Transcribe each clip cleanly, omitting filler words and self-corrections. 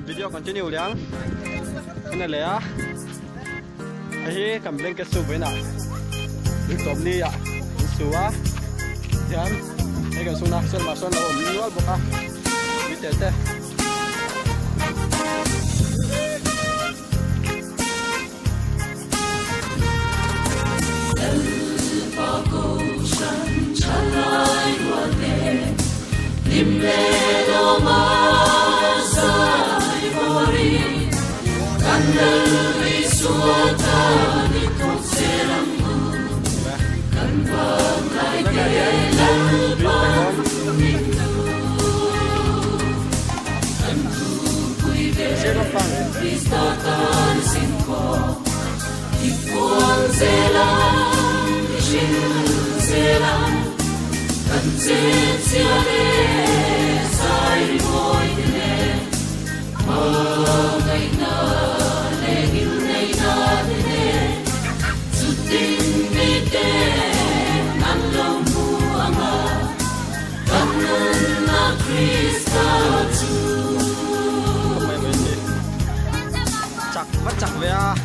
video continue liang ina le a hi kam leng ke su bena ni top ni ya su a yan ai kan su na sen ma son lo mi wal boka mi te te Nimelo masai mori kandal risuata ni konserammu kan bangai kelan paminggu kan ku kuide kristatan sinko ipuang zelang shin zelang kan zetiale sai moi ne ma ngai na le in nei na ne zu ting ni te nan lo mu anga kan na krista tu chak bắt chak về à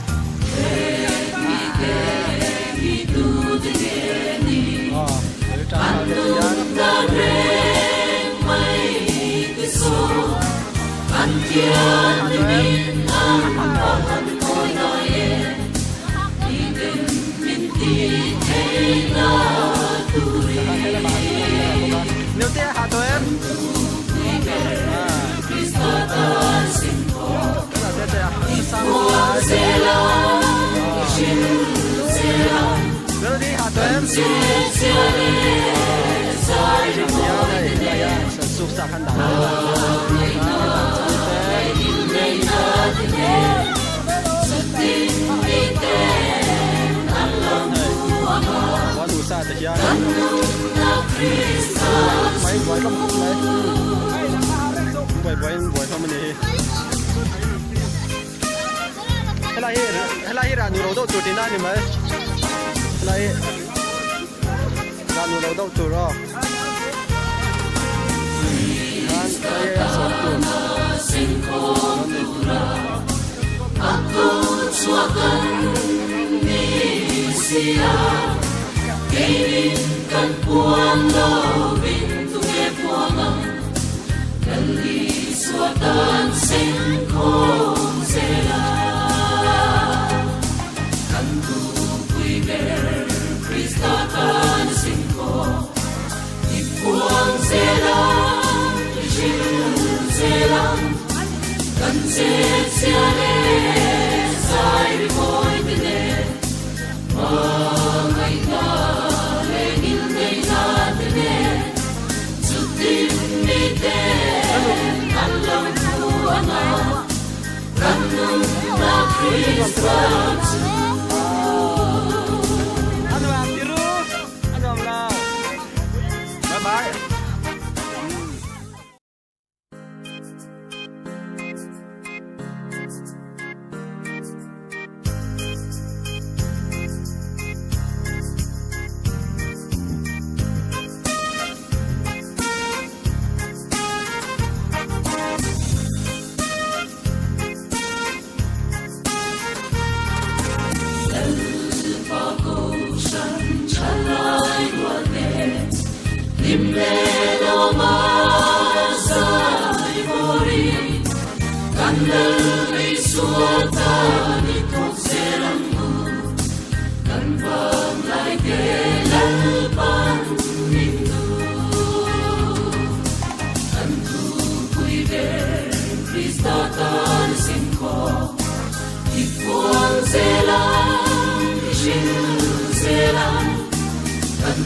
Andung na reng mai kiso antian min ang pahan koi noye iden minti hey na Tuirial nếu thế hạ thôi em Kristatan sinko sang nếu đi hạ thôi em sụp sạc khăn đá quá đủ xa từ kia mấy quay không mấy quay không mình đi hay là ra nhiều đâu tụt đi na thì mấy lại ra nhiều đâu tụt rồi Aku cuakan misia keini kan puang lo bintu ke puangang kali suatan singkong sela kan ku kuiber kristatan singkong di puang sela Zelang kan zetiale sai moi tene mangai na le in nei na tene zutin ni te alam tuana kanung na Krista ano ang tiru ano ang lao bye bye Nimelo masai mori kandal risuata ni konserammu kan bangai kelan paminggu kan ku kuide kristatan sinko ipuang zelang shin zelang kan